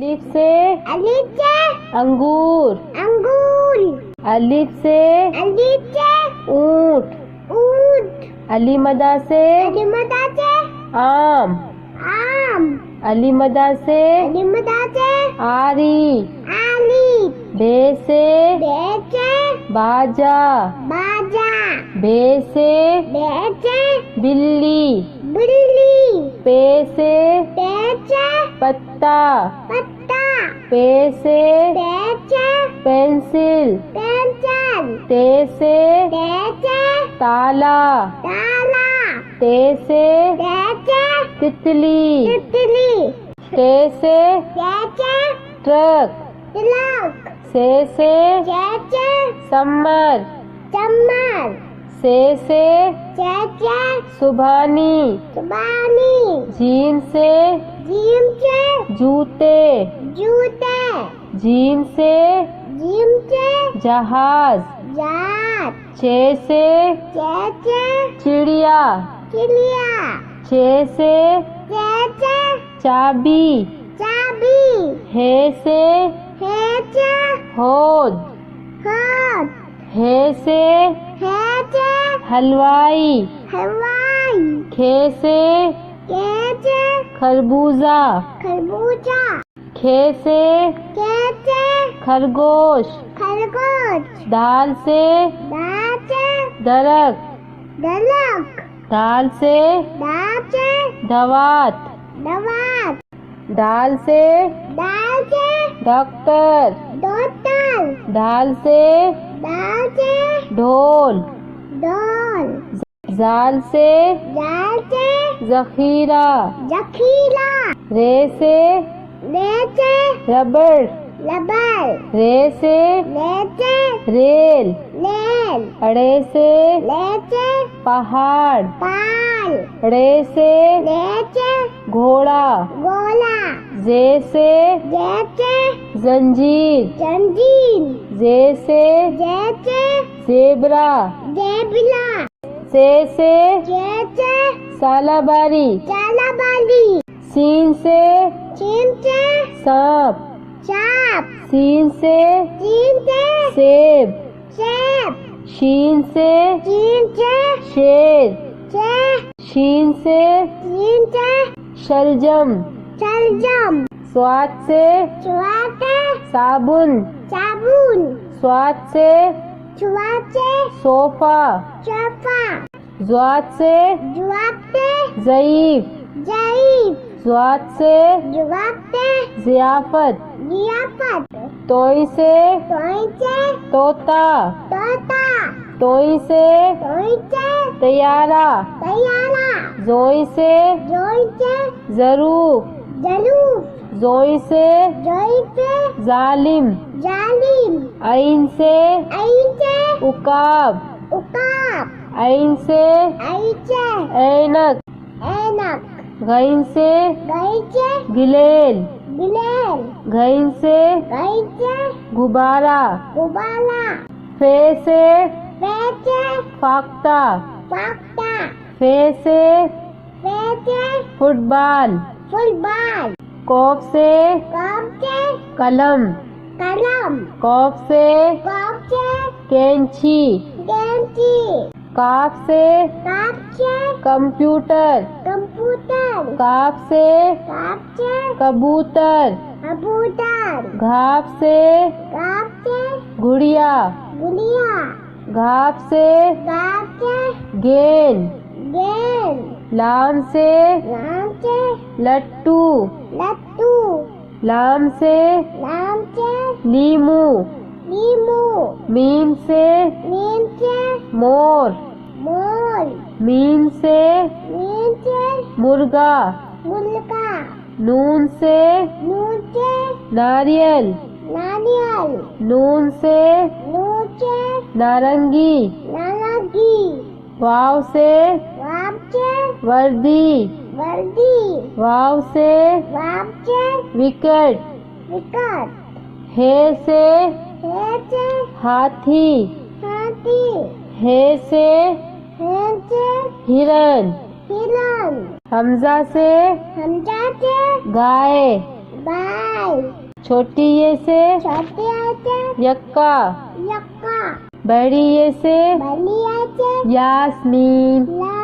अलिफ से अलिफ से अंगूर। अंगूर। अलिफ से ऊंट। ऊंट। अली मदा से अलिमदा से आम। आम। अली मदा से अलिमदा से आरी। आली। बे से बेचे बाजा। बाजा। बे से बेचे बिल्ली। बिल्ली। पे से बेचे पत्ता। पत्ता। पे से बेचे पेंसिल। पेंसिल। ते से बेचे ताला। ताला। ते से बेचे तितली। तितली। टे से बेचे ट्रक। तिलक। से बेचे समर। चम्मच। से बेचे सुभानी। सुबानी। जीम से जीम से जूते। जूते। जीम से जीम से जहाज। जात। चे से बेचे चिड़िया। चिड़िया। चे से बेचे चाबी। चाबी। हे से बेचे होद। हाथ। हे से बेचे हलवाई। हवाई। खे से बेचे खरबूजा। खरबूजा। खे से बेचे खरगोश। खरगोश। दाल से बेचे दरख्त। दलक। दाल से बेचे दवात। दवात। दाल से दाल से डॉक्टर। डॉक्टर। दाल से दाल से ढोल। डॉल। जाल से जाल से जखीरा। जखीरा। रे से लेचे रबड़। लबर। रे से लेचे रेल। लेल। अड़े से लेचे पहाड़। पाल। रे से लेचे घोड़ा। गोला। जे से जैचे जंजीर। जंजीर। जे से जैचे जेबरा। जेबिला। से जैचे सालाबारी। चालाबाली। सीन से चीन से सांप। चाप। सीन से चीन से सेब। सेब। शीन से चीन से शेर। से शीन से चीन से शलजम। शलजम। स्वाद से चुआते साबुन। साबुन। स्वाद से चुआते सोफा। चोफा। ज्वाद से जुआते ज़ईफ। जईफ। ज्वाद से जुआते ज़ियाफत। जियाफत। तोई से तोई से तोता। तोता। तोई से तोई से तैयारा। तैयारा। जोई से जोई से ज़रूफ। जलूफ। जोई से जोई से जालिम। जालिम। ऐन से ऐन से उकाब। उकाब। ऐन से ऐन से ऐनक। ऐनक। गैन से गई से गिलेल। गिलेल। गैन से गई से गुब्बारा। गुबाला। फे से पेचे फाख्ता। पाक्ता। फे से पेचे फुटबॉल। फुटबॉल। कॉफ से कप से कलम। कलम। कॉफ से कप से कैंची। कैंची। काफ से कप से कंप्यूटर। कंप्यूटर। काफ से कप से कबूतर। कबूतर। घाफ से कप से गुड़िया। गुड़िया। घाफ से कप से गेंद। गेंद। लाम से लाम से लट्टू। लट्टू। लाम से लाम से लीमू। नींबू। मीम से नीम से मोर। मोर। मीम से नीम से मुर्गा। मुर्गा। नून से नून से नारियल। नारियल। नून से नून से नारंगी। नारंगी। वाव से वाव से वर्दी। वर्दी। वाव से वाव से विकेट। विकट। हे से हे से हाथी। हाथी। हे से हे से हिरन। हिरण। हमजा से हमजा से गाय। बाय छोटी ये से छोटी आचे यक्का, यक्का बड़ी ये से बली आचे यास्मीन, ला